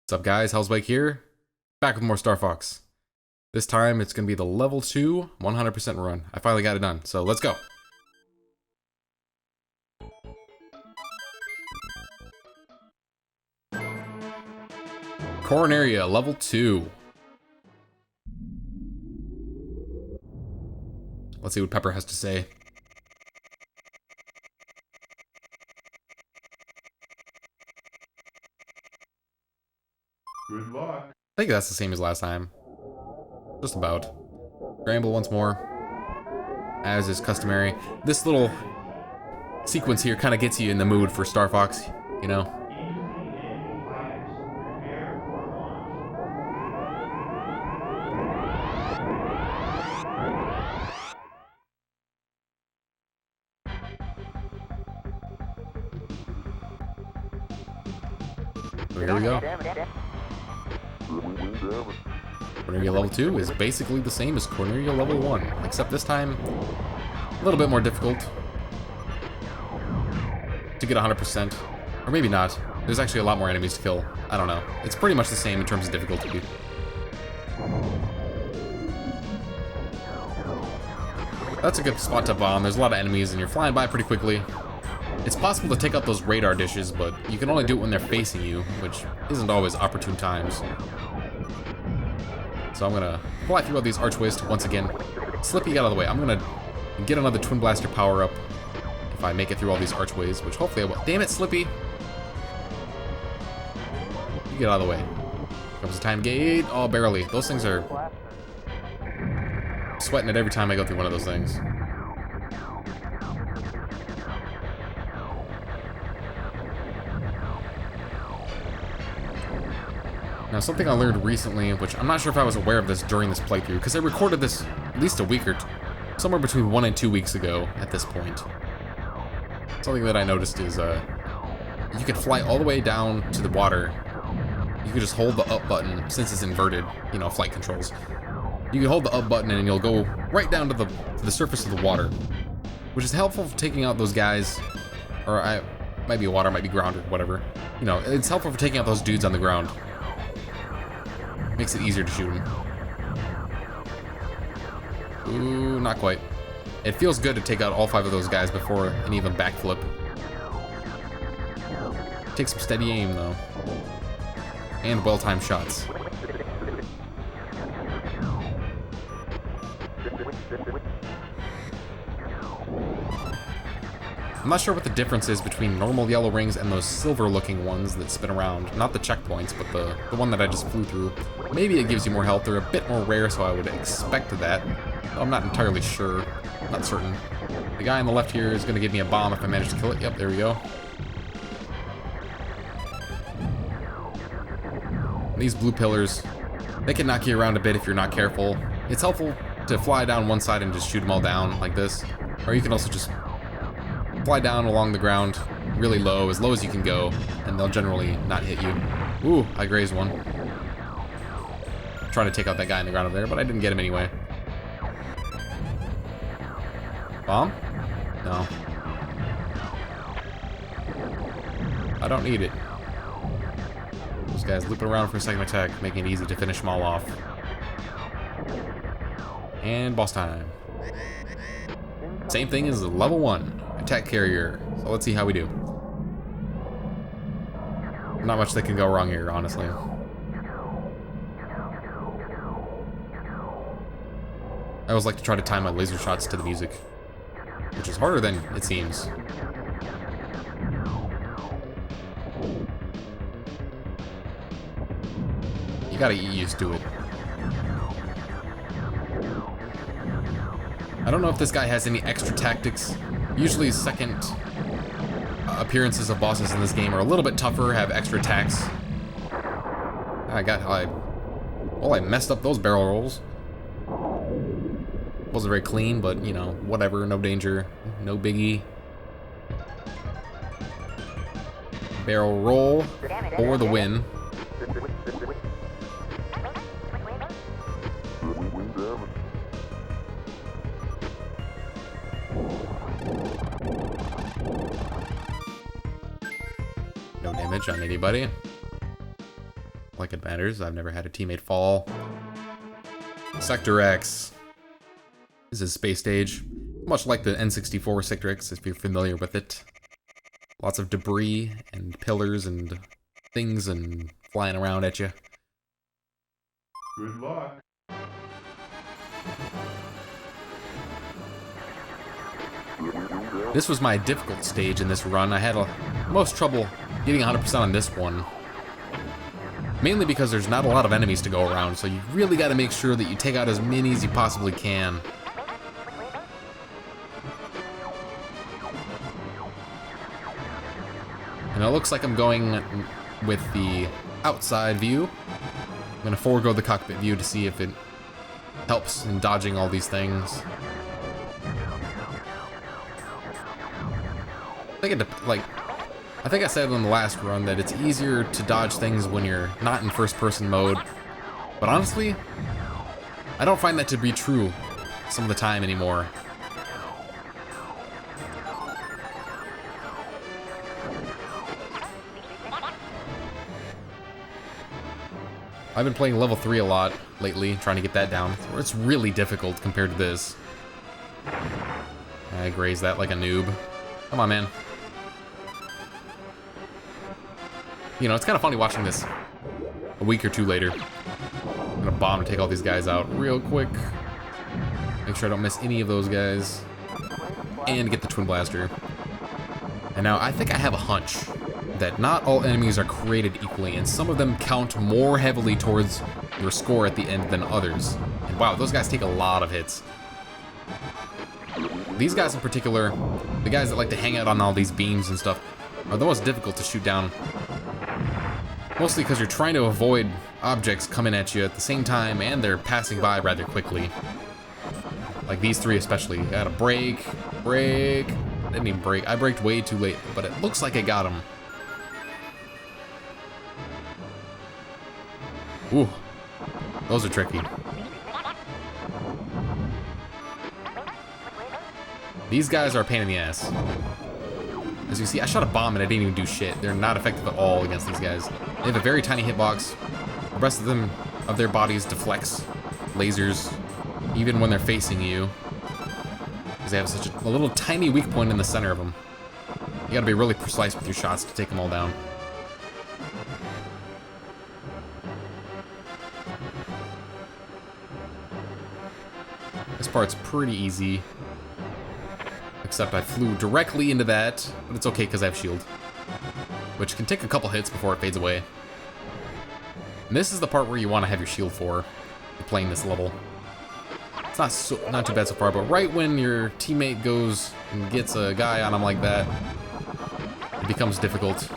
What's up guys, Hell's Bike here, back with more Star Fox. This time it's going to be the level 2 100% run. I finally got it done, so let's go. Corneria, level 2. Let's see what Pepper has to say. Good luck. I think that's the same as last time. Just about. Scramble once more, as is customary. This little sequence here kind of gets you in the mood for Star Fox, you know? So here we go. Corneria level 2 is basically the same as Corneria level 1, except this time a little bit more difficult to get 100%. Or maybe not. There's actually a lot more enemies to kill. I don't know. It's pretty much the same in terms of difficulty. That's a good spot to bomb. There's a lot of enemies and you're flying by pretty quickly. It's possible to take out those radar dishes, but you can only do it when they're facing you, which isn't always opportune times. So I'm gonna fly through all these archways once again. Slippy, get out of the way. I'm gonna get another Twin Blaster power up if I make it through all these archways, which hopefully I will. Damn it, Slippy! You get out of the way. Comes the time gate. Oh, barely. Those things are sweating it every time I go through one of those things. Now, something I learned recently, which I'm not sure if I was aware of this during this playthrough, because I recorded this at least a week or somewhere between 1 and 2 weeks ago at this point. Something that I noticed is you could fly all the way down to the water. You could just hold the up button, since it's inverted, you know, flight controls. You can hold the up button and you'll go right down to the surface of the water, which is helpful for taking out those guys, or might be water, might be ground, or whatever. You know, it's helpful for taking out those dudes on the ground. Makes it easier to shoot him. Ooh, not quite. It feels good to take out all 5 of those guys before an even backflip. Take some steady aim, though. And well-timed shots. I'm not sure what the difference is between normal yellow rings and those silver-looking ones that spin around. Not the checkpoints, but the one that I just flew through. Maybe it gives you more health. They're a bit more rare, so I would expect that. I'm not entirely sure. Not certain. The guy on the left here is going to give me a bomb if I manage to kill it. Yep, there we go. These blue pillars, they can knock you around a bit if you're not careful. It's helpful to fly down one side and just shoot them all down like this. Or you can also just fly down along the ground really low as you can go, and they'll generally not hit you. Ooh, I grazed one. Trying to take out that guy on the ground over there, but I didn't get him anyway. Bomb? No. I don't need it. Those guys looping around for a second attack, making it easy to finish them all off. And boss time. Same thing as level 1. Attack carrier. So let's see how we do. Not much that can go wrong here, honestly. I always like to try to time my laser shots to the music, which is harder than it seems. You gotta get used to it. I don't know if this guy has any extra tactics. Usually second appearances of bosses in this game are a little bit tougher, have extra attacks. I messed up those barrel rolls. Wasn't very clean, but you know, whatever, no danger, no biggie. Barrel roll for the win. No damage on anybody. Like it matters. I've never had a teammate fall. Sector X. This is space stage. Much like the N64 Sector X, if you're familiar with it. Lots of debris and pillars and things and flying around at you. Good luck. This was my difficult stage in this run. I had most trouble getting 100% on this one. Mainly because there's not a lot of enemies to go around, so you really got to make sure that you take out as many as you possibly can. And it looks like I'm going with the outside view. I'm going to forego the cockpit view to see if it helps in dodging all these things. I think I said in the last run that it's easier to dodge things when you're not in first-person mode. But honestly, I don't find that to be true some of the time anymore. I've been playing level 3 a lot lately, trying to get that down. It's really difficult compared to this. I grazed that like a noob. Come on, man. You know, it's kind of funny watching this a week or two later. I'm gonna bomb and take all these guys out real quick. Make sure I don't miss any of those guys. And get the Twin Blaster. And now I think I have a hunch that not all enemies are created equally, and some of them count more heavily towards your score at the end than others. And wow, those guys take a lot of hits. These guys in particular, the guys that like to hang out on all these beams and stuff, are the most difficult to shoot down. Mostly because you're trying to avoid objects coming at you at the same time, and they're passing by rather quickly. Like these three especially. Gotta brake. Didn't even brake. I braked way too late, but it looks like I got him. Ooh, those are tricky. These guys are a pain in the ass. As you see, I shot a bomb and I didn't even do shit. They're not effective at all against these guys. They have a very tiny hitbox. The rest of their bodies deflects lasers, even when they're facing you. Because they have such a little tiny weak point in the center of them. You gotta be really precise with your shots to take them all down. This part's pretty easy. Except I flew directly into that, but it's okay because I have shield. Which can take a couple hits before it fades away. And this is the part where you want to have your shield for, if you're playing this level. It's not too bad so far, but right when your teammate goes and gets a guy on him like that, it becomes difficult.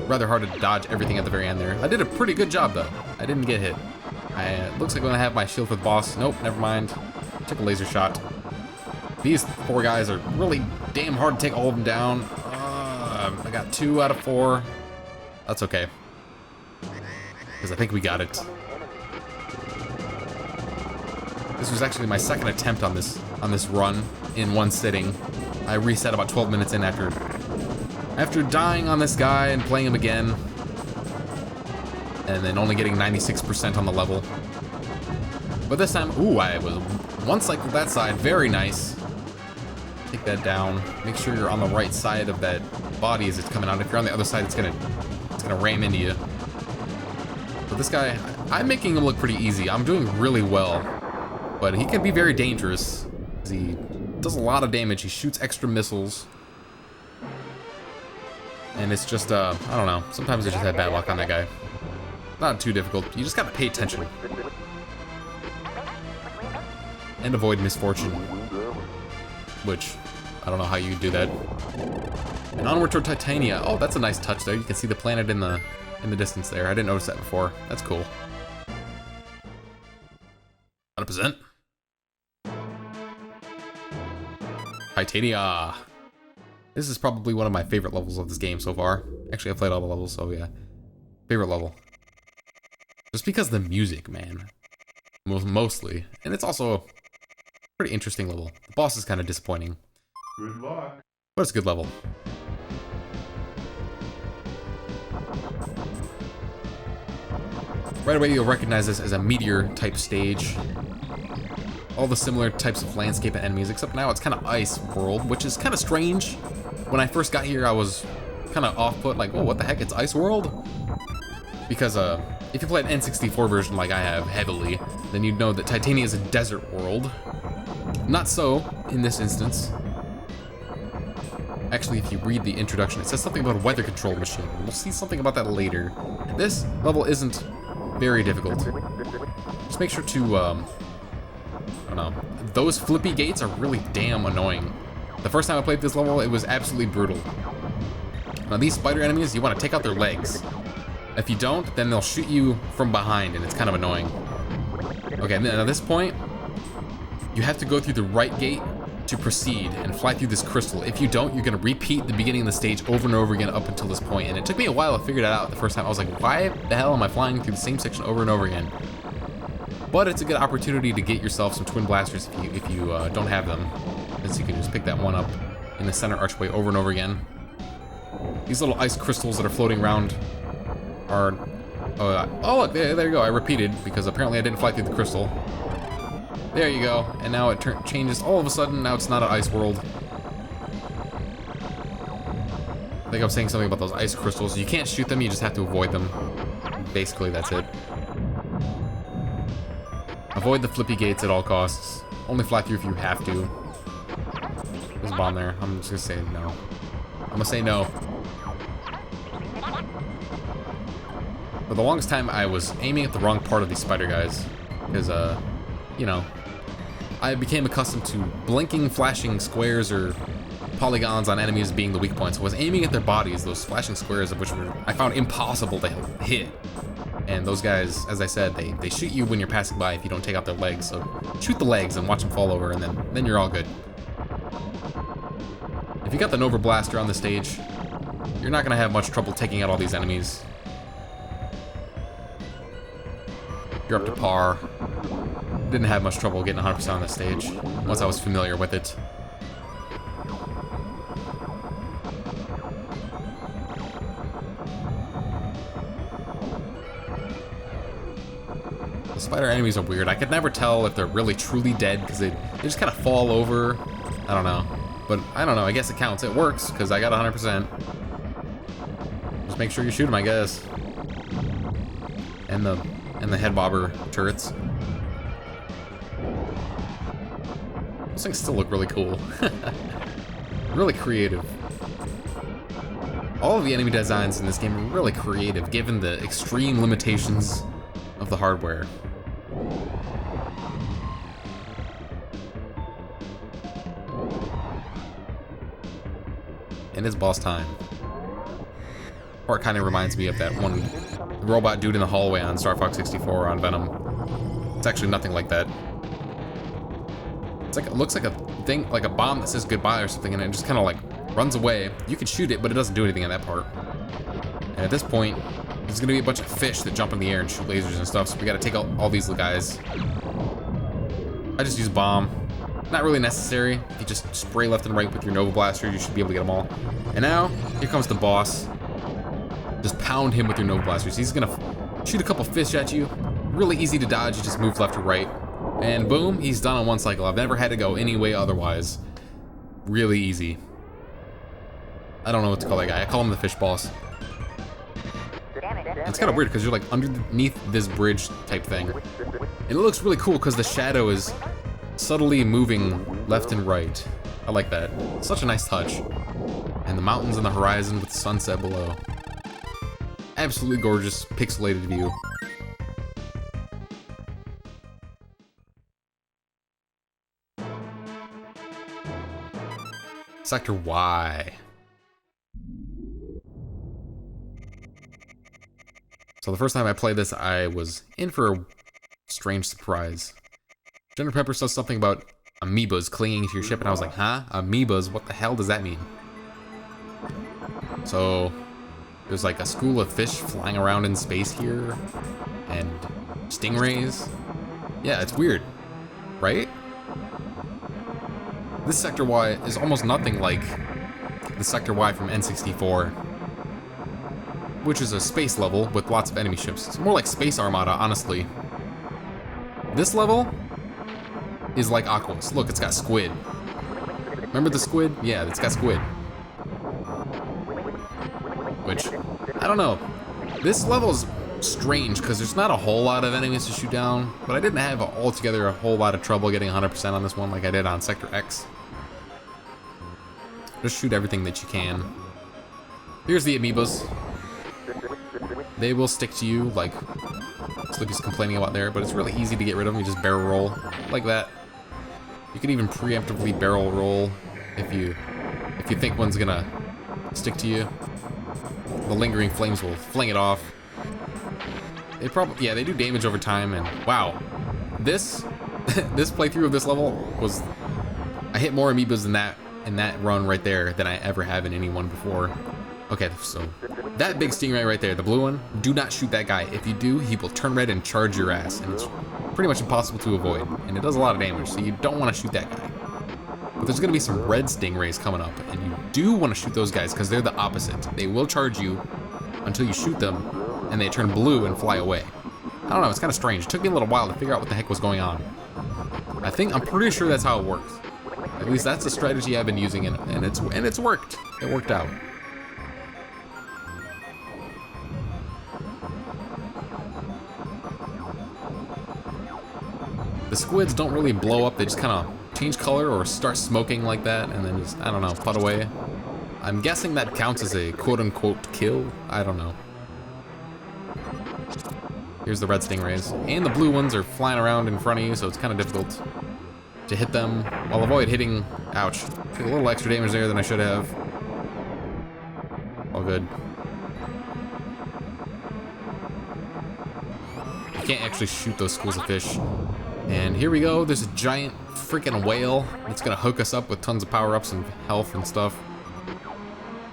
Rather hard to dodge everything at the very end there. I did a pretty good job though. I didn't get hit. Looks like I'm gonna have my shield for the boss. Nope, never mind. Took a laser shot. These four guys are really damn hard to take all of them down. I got 2 out of 4. That's okay. Because I think we got it. This was actually my second attempt on this run in one sitting. I reset about 12 minutes in after dying on this guy and playing him again. And then only getting 96% on the level. But this time, ooh, I was one cycle that side, very nice. Take that down. Make sure you're on the right side of that body as it's coming out. If you're on the other side, it's gonna ram into you. But this guy, I'm making him look pretty easy. I'm doing really well, but he can be very dangerous. He does a lot of damage. He shoots extra missiles, and it's just I don't know. Sometimes I just have bad luck on that guy. Not too difficult. You just gotta pay attention and avoid misfortune, which I don't know how you do that. And onward toward Titania. Oh, that's a nice touch there. You can see the planet in the distance there. I didn't notice that before. That's cool. 100%. Titania. This is probably one of my favorite levels of this game so far. Actually, I've played all the levels, so yeah. Favorite level. Just because of the music, man. Mostly. And it's also a pretty interesting level. The boss is kind of disappointing. Good luck. But it's a good level. Right away you'll recognize this as a meteor type stage. All the similar types of landscape and enemies, except now it's kind of ice world, which is kind of strange. When I first got here I was kind of off put, like, oh, what the heck, it's ice world? Because if you play an N64 version like I have heavily, then you'd know that Titania is a desert world. Not so in this instance. Actually, if you read the introduction, it says something about a weather control machine. We'll see something about that later. This level isn't very difficult. Just make sure to, I don't know. Those flippy gates are really damn annoying. The first time I played this level, it was absolutely brutal. Now these spider enemies, you want to take out their legs. If you don't, then they'll shoot you from behind, and it's kind of annoying. Okay, now at this point, you have to go through the right gate to proceed and fly through this crystal. If you don't, you're going to repeat the beginning of the stage over and over again up until this point. And it took me a while to figure that out the first time. I was like, why the hell am I flying through the same section over and over again? But it's a good opportunity to get yourself some twin blasters if you don't have them. As you can just pick that one up in the center archway over and over again. These little ice crystals that are floating around are... oh look, there you go. I repeated because apparently I didn't fly through the crystal. There you go, and now it changes all of a sudden. Now it's not an ice world. I think I was saying something about those ice crystals. You can't shoot them, you just have to avoid them. Basically, that's it. Avoid the flippy gates at all costs. Only fly through if you have to. There's a bomb there. I'm just gonna say no. I'm gonna say no. For the longest time, I was aiming at the wrong part of these spider guys. Because, you know, I became accustomed to blinking, flashing squares or polygons on enemies being the weak points. I was aiming at their bodies, those flashing squares of which I found impossible to hit. And those guys, as I said, they shoot you when you're passing by if you don't take out their legs. So shoot the legs and watch them fall over, and then you're all good. If you got the Nova Blaster on the stage, you're not gonna have much trouble taking out all these enemies. You're up to par. Didn't have much trouble getting 100% on this stage once I was familiar with it. The spider enemies are weird. I could never tell if they're really truly dead because they just kind of fall over. I don't know. But I don't know. I guess it counts. It works because I got 100%. Just make sure you shoot them, I guess. And the head bobber turrets. Those things still look really cool. Really creative. All of the enemy designs in this game are really creative, given the extreme limitations of the hardware. And it's boss time. Part kind of reminds me of that one robot dude in the hallway on Star Fox 64 on Venom. It's actually nothing like that. It's like, it looks like a thing, like a bomb that says goodbye or something, and it just kind of like runs away. You can shoot it, but it doesn't do anything in that part. And at this point, there's gonna be a bunch of fish that jump in the air and shoot lasers and stuff, so we gotta take out all these little guys. I just use bomb. Not really necessary. If you just spray left and right with your Nova Blaster, you should be able to get them all. And now, here comes the boss. Just pound him with your Nova Blasters. He's gonna shoot a couple fish at you. Really easy to dodge, you just move left or right. And boom, he's done on one cycle. I've never had to go any way otherwise. Really easy. I don't know what to call that guy. I call him the fish boss. It's kind of weird because you're like underneath this bridge type thing. And it looks really cool because the shadow is subtly moving left and right. I like that. Such a nice touch. And the mountains and the horizon with the sunset below. Absolutely gorgeous, pixelated view. Sector Y. So the first time I played this, I was in for a strange surprise. General Pepper says something about amoebas clinging to your ship, and I was like, huh? Amoebas? What the hell does that mean? So there's like a school of fish flying around in space here, and stingrays. Yeah, it's weird, right? This Sector Y is almost nothing like the Sector Y from N64. which is a space level with lots of enemy ships. It's more like Space Armada, honestly. This level is like Aquos. Look, it's got squid. Remember the squid? Yeah, it's got squid. Which, I don't know. This level is strange because there's not a whole lot of enemies to shoot down, but I didn't have altogether a whole lot of trouble getting 100% on this one like I did on Sector X. Just shoot everything that you can. Here's the amiibos. They will stick to you like Slippy's complaining about there, but it's really easy to get rid of them. You just barrel roll like that. You can even preemptively barrel roll if you think one's gonna stick to you. The lingering flames will fling it off. They probably, yeah, they do damage over time, and wow, this this playthrough of this level was, I hit more amiibos than that in that run right there than I ever have in any one before. Okay, so that big stingray right there, the blue one, do not shoot that guy. If you do, he will turn red and charge your ass, and it's pretty much impossible to avoid, and it does a lot of damage, so you don't want to shoot that guy. But there's gonna be some red stingrays coming up, and you do want to shoot those guys because they're the opposite. They will charge you until you shoot them, and they turn blue and fly away. I don't know, it's kind of strange. It took me a little while to figure out what the heck was going on. I'm pretty sure that's how it works. At least that's the strategy I've been using, and it's worked. It worked out. The squids don't really blow up, they just kind of change color or start smoking like that, and then just, I don't know, put away. I'm guessing that counts as a quote-unquote kill. I don't know. Here's the red stingrays. And the blue ones are flying around in front of you, so it's kind of difficult to hit them. I'll avoid hitting... Ouch. Took a little extra damage there than I should have. All good. You can't actually shoot those schools of fish. And here we go. There's a giant freaking whale that's gonna hook us up with tons of power-ups and health and stuff.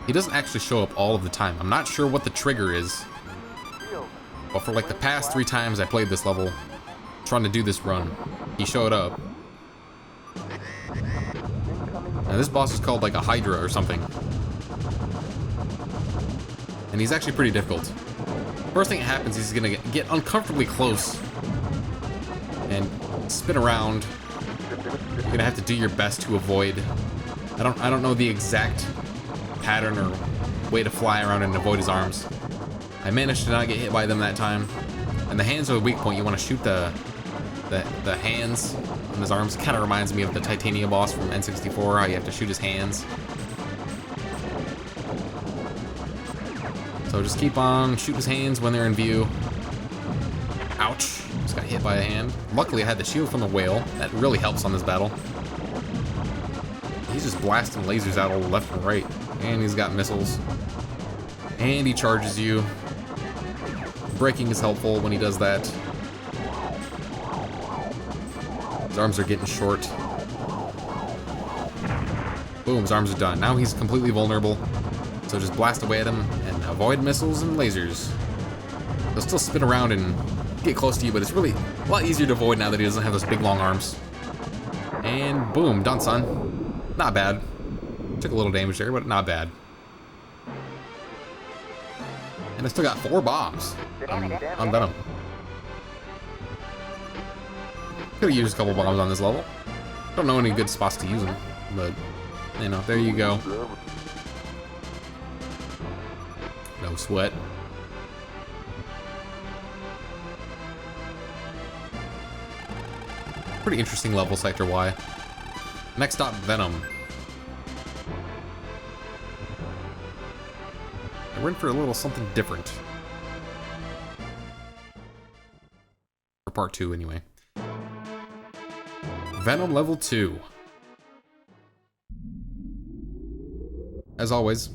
He doesn't actually show up all of the time. I'm not sure what the trigger is. But for like the past 3 times I played this level, trying to do this run, he showed up. Now this boss is called like a Hydra or something. And he's actually pretty difficult. First thing that happens, he's gonna get uncomfortably close and spin around. You're gonna have to do your best to avoid. I don't know the exact pattern or way to fly around and avoid his arms. I managed to not get hit by them that time. And the hands are the weak point. You want to shoot the hands on his arms. It kind of reminds me of the Titania boss from N64, how you have to shoot his hands. So just keep on shooting his hands when they're in view. Ouch. Just got hit by a hand. Luckily I had the shield from the whale. That really helps on this battle. He's just blasting lasers out all left and right. And he's got missiles. And he charges you. Braking is helpful when he does that. His arms are getting short. Boom, his arms are done. Now he's completely vulnerable. So just blast away at him and avoid missiles and lasers. He'll still spin around and get close to you, but it's really a lot easier to avoid now that he doesn't have those big long arms. And boom, done, son. Not bad. Took a little damage there, but not bad. And I still got 4 bombs on Venom. Could've used a couple bombs on this level. Don't know any good spots to use them, but you know, there you go. No sweat. Pretty interesting level, Sector Y. Next stop, Venom. We're in for a little something different. For part 2, anyway. Venom level 2. As always,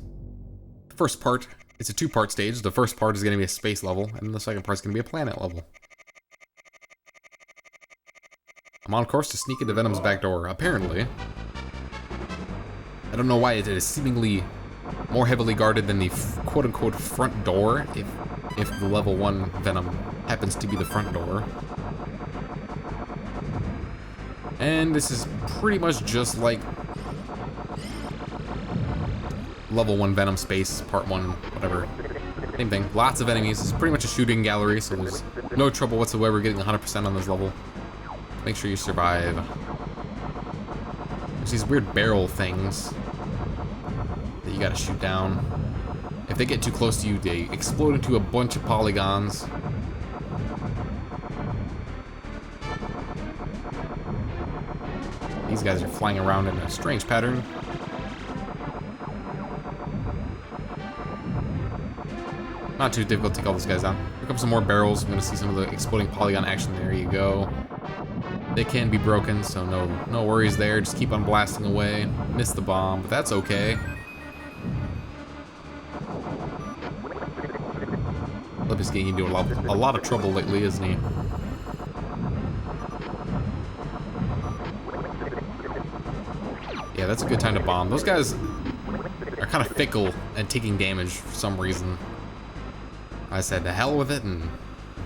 the first part, it's a 2-part stage. The first part is going to be a space level, and the second part is going to be a planet level. I'm on course to sneak into Venom's back door, apparently. I don't know why it is seemingly more heavily guarded than the quote-unquote front door, if the level 1 Venom happens to be the front door. And this is pretty much just like level 1 Venom Space, part 1, whatever. Same thing, lots of enemies. It's pretty much a shooting gallery, so there's no trouble whatsoever getting 100% on this level. Make sure you survive. There's these weird barrel things that you gotta shoot down. If they get too close to you, they explode into a bunch of polygons. These guys are flying around in a strange pattern. Not too difficult to take all these guys down. Here come some more barrels. I'm gonna see some of the exploding polygon action. There you go. They can be broken, so no worries there. Just keep on blasting away. Miss the bomb, but that's okay. Slippy's getting into a lot of trouble lately, isn't he? Yeah, that's a good time to bomb. Those guys are kind of fickle at taking damage for some reason. I said to hell with it and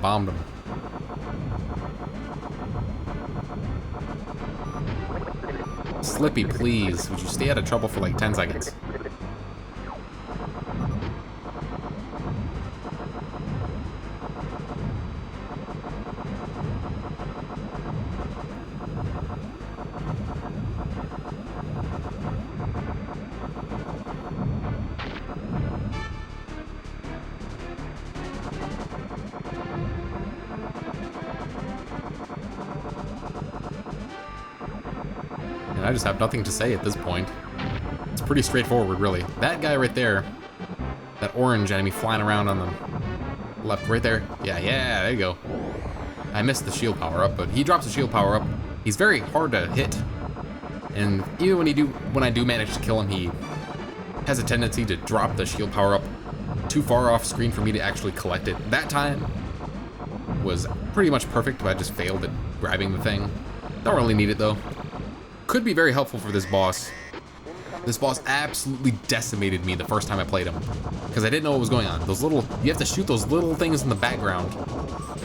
bombed them. Slippy, please, would you stay out of trouble for like 10 seconds? And I just have nothing to say at this point. It's pretty straightforward, really. That guy right there, that orange enemy flying around on the left, right there. Yeah, there you go. I missed the shield power up, but he drops the shield power up. He's very hard to hit, and even when I do manage to kill him, he has a tendency to drop the shield power up too far off screen for me to actually collect it. That time was pretty much perfect, but I just failed at grabbing the thing. Don't really need it though. Could be very helpful for this boss. This boss absolutely decimated me the first time I played him because I didn't know what was going on. You have to shoot those little things in the background,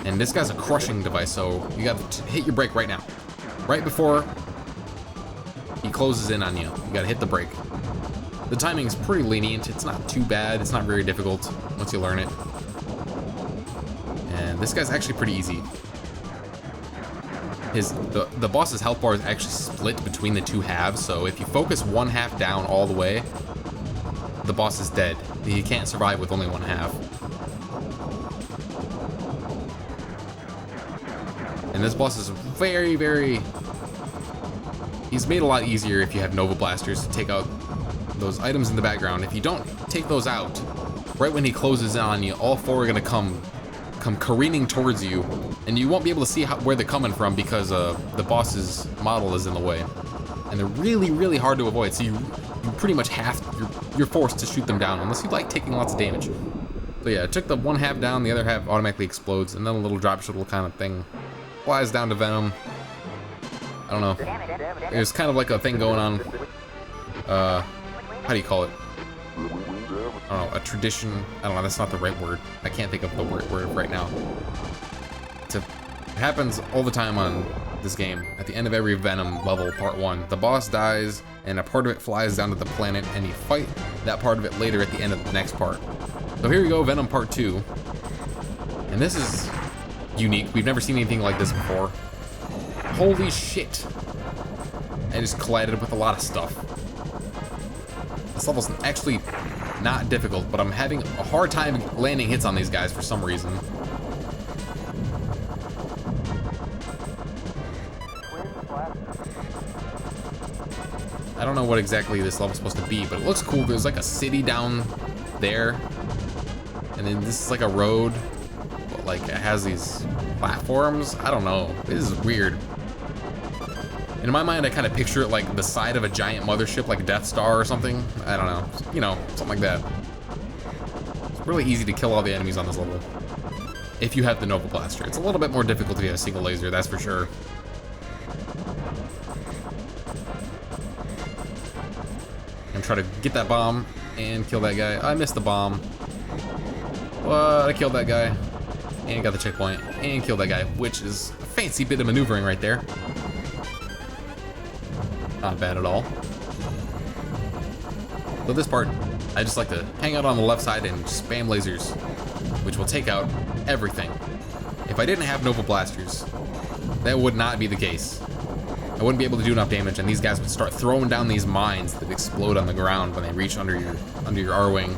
and this guy's a crushing device, so you got to hit your brake right now. Right before he closes in on you, you gotta hit the brake. The timing's pretty lenient. It's not too bad. It's not very difficult once you learn it. And this guy's actually pretty easy. The boss's health bar is actually split between the two halves, so if you focus one half down all the way, the boss is dead. He can't survive with only one half. And this boss is very... He's made a lot easier if you have Nova Blasters to take out those items in the background. If you don't take those out, right when he closes in on you, all four are gonna come careening towards you, and you won't be able to see where they're coming from because the boss's model is in the way. And they're really hard to avoid, so you pretty much you're forced to shoot them down unless you like taking lots of damage. So yeah, I took the one half down, the other half automatically explodes, and then a little drop shuttle kind of thing flies down to Venom. I don't know. There's kind of like a thing going on. How do you call it? I don't know, a tradition. I don't know, that's not the right word. I can't think of the word right now. It happens all the time on this game. At the end of every Venom level, part 1, the boss dies and a part of it flies down to the planet, and you fight that part of it later at the end of the next part. So here we go, Venom part 2. And this is unique. We've never seen anything like this before. Holy shit. I just collided with a lot of stuff. This level's actually not difficult, but I'm having a hard time landing hits on these guys for some reason. I don't know what exactly this level's supposed to be, but it looks cool. There's like a city down there, and then this is like a road, but like it has these platforms. I don't know. This is weird. In my mind, I kind of picture it like the side of a giant mothership, like Death Star or something. I don't know. You know, something like that. It's really easy to kill all the enemies on this level if you have the Nova Blaster. It's a little bit more difficult if you have a single laser, that's for sure. And try to get that bomb and kill that guy. I missed the bomb. But I killed that guy and got the checkpoint and killed that guy, which is a fancy bit of maneuvering right there. Not bad at all. So this part, I just like to hang out on the left side and spam lasers. which will take out everything. If I didn't have Nova Blasters, that would not be the case. I wouldn't be able to do enough damage, and these guys would start throwing down these mines that explode on the ground when they reach under your R-wing.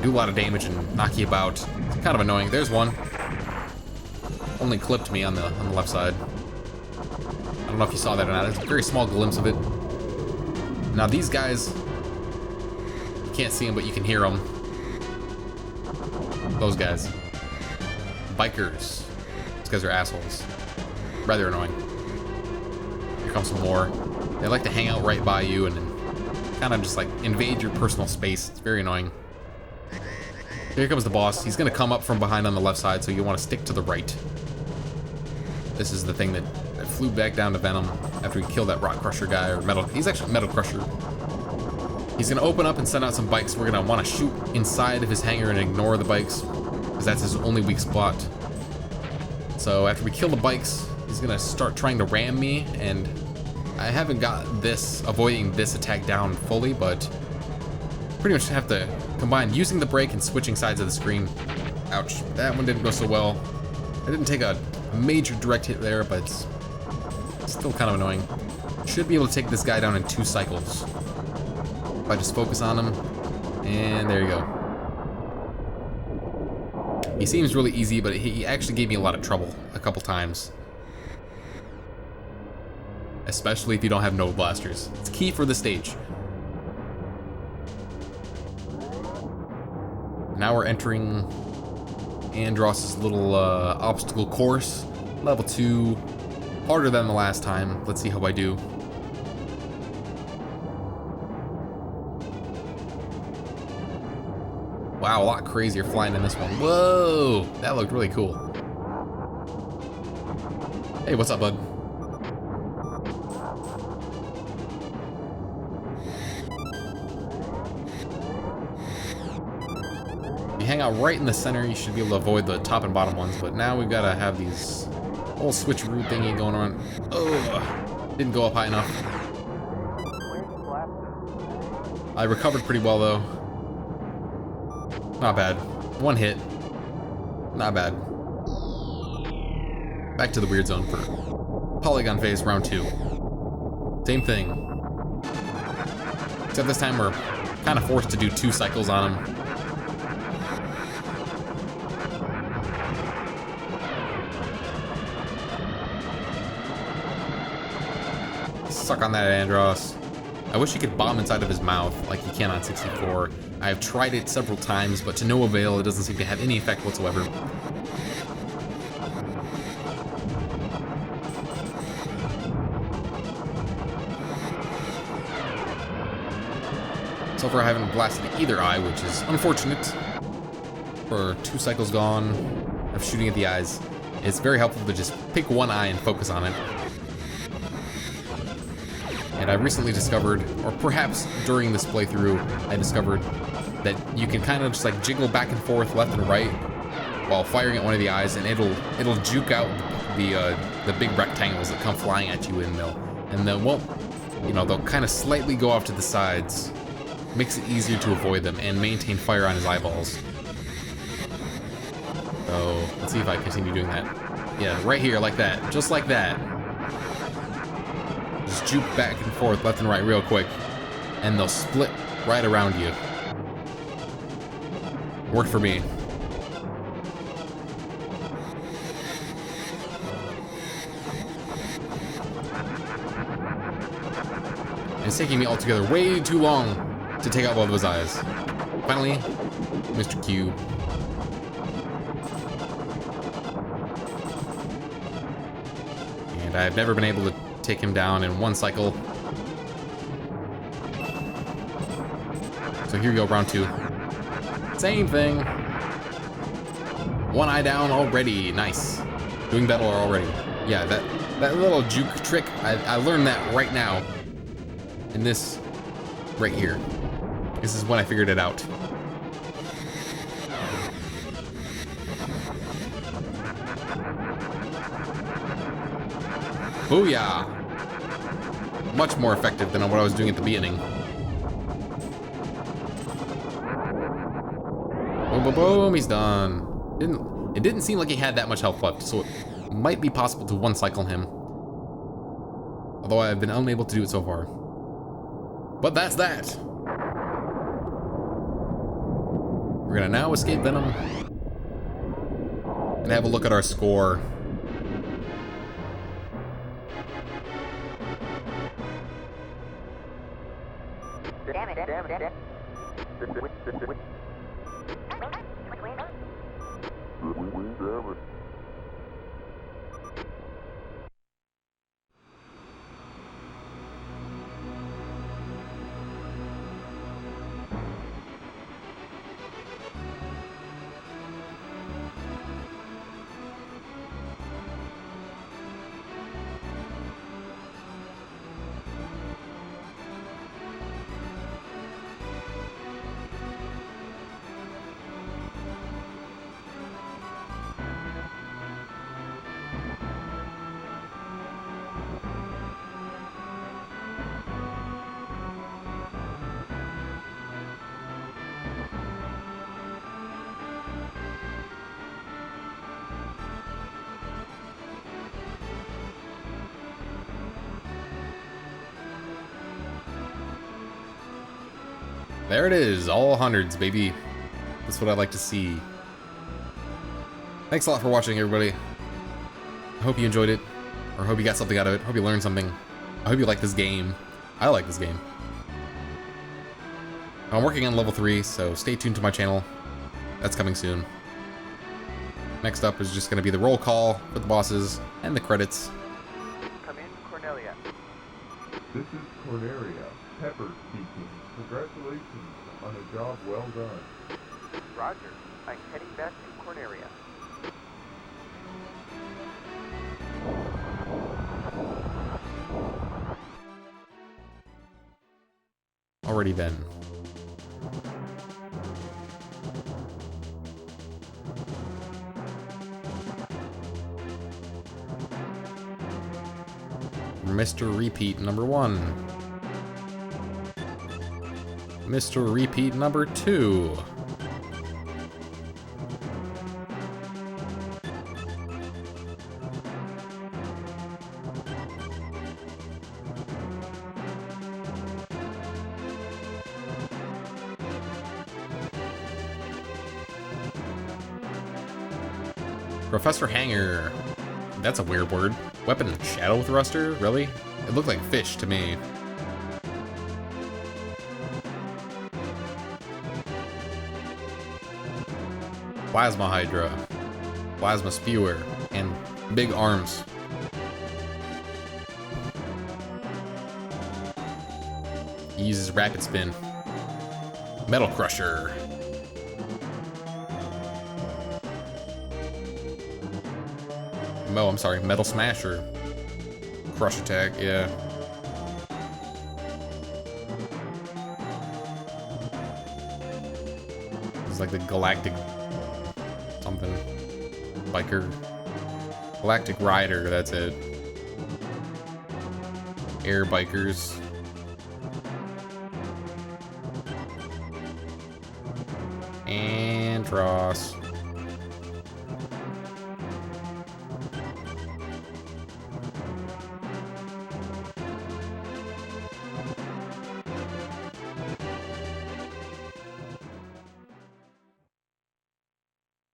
Do a lot of damage and knock you about. It's kind of annoying. There's one. Only clipped me on the left side. I don't know if you saw that or not. There's a very small glimpse of it. Now these guys, you can't see them, but you can hear them. Those guys. Bikers. These guys are assholes. Rather annoying. Here comes some more. They like to hang out right by you and then kind of just like invade your personal space. It's very annoying. Here comes the boss. He's gonna come up from behind on the left side, so you want to stick to the right. This is the thing that flew back down to Venom after he killed that Rock Crusher guy, or Metal. He's actually Metal Crusher. He's gonna open up and send out some bikes. We're gonna want to shoot inside of his hangar and ignore the bikes, because that's his only weak spot. So after we kill the bikes, he's gonna start trying to ram me, and I haven't got avoiding this attack down fully, but pretty much have to combine using the brake and switching sides of the screen. Ouch, that one didn't go so well. I didn't take a major direct hit there, but it's still kind of annoying. Should be able to take this guy down in 2 cycles. If I just focus on him, and there you go. He seems really easy, but he actually gave me a lot of trouble a couple times. Especially if you don't have Nova Blasters. It's key for the stage. Now we're entering Andross's little obstacle course. Level 2. Harder than the last time. Let's see how I do. Wow, a lot crazier flying in this one. Whoa! That looked really cool. Hey, what's up, bud? If you hang out right in the center, you should be able to avoid the top and bottom ones, but now we've got to have these whole switcheroo thingy going on. Oh, didn't go up high enough. I recovered pretty well, though. Not bad. 1 hit. Not bad. Back to the weird zone for Polygon Phase round 2. Same thing. Except this time we're kind of forced to do 2 cycles on him. Suck on that, Andross. I wish you could bomb inside of his mouth like you can on 64. I have tried it several times, but to no avail. It doesn't seem to have any effect whatsoever. So far I haven't blasted either eye, which is unfortunate. For 2 cycles gone of shooting at the eyes, it's very helpful to just pick one eye and focus on it. And I recently discovered, or perhaps during this playthrough, I discovered that you can kind of just like jiggle back and forth left and right while firing at one of the eyes, and it'll juke out the big rectangles that come flying at you, and they'll kind of slightly go off to the sides. Makes it easier to avoid them and maintain fire on his eyeballs. So let's see if I continue doing that. Yeah, right here, like that, just like that. Just juke back and forth, left and right, real quick, and they'll split right around you. Worked for me. It's taking me altogether way too long to take out both of his eyes. Finally, Mr. Q. And I've never been able to take him down in 1 cycle. So here we go, round 2. Same thing. 1 eye down already. Nice. Doing better already. Yeah, that little juke trick, I learned that right now. In this right here. This is when I figured it out. Booyah! Much more effective than what I was doing at the beginning. Oh boom, boom, he's done. It didn't seem like he had that much health left, so it might be possible to one-cycle him. Although I've been unable to do it so far. But that's that. We're gonna now escape Venom and have a look at our score. There it is, all hundreds, baby. That's what I like to see. Thanks a lot for watching, everybody. I hope you enjoyed it, or hope you got something out of it. Hope you learned something. I hope you like this game. I like this game. I'm working on level 3, so stay tuned to my channel. That's coming soon. Next up is just going to be the roll call for the bosses and the credits. Come in, Cornelia. This is Corneria, Pepper speaking. Congratulations on a job well done. Roger. I'm heading back to Corneria. Alrighty then. Mr. Repeat number 1. Mr. Repeat number 2. Professor Hanger. That's a weird word. Weapon Shadow Thruster? Really? It looked like fish to me. Plasma Hydra, Plasma Spewer, and big arms. He uses Rapid Spin. Metal Crusher. Oh, I'm sorry, Metal Smasher. Crush Attack, yeah. It's like the Galactic something. Biker. Galactic Rider, that's it. Air Bikers. Andross.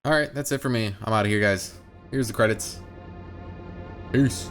Alright, that's it for me. I'm out of here, guys. Here's the credits. Peace.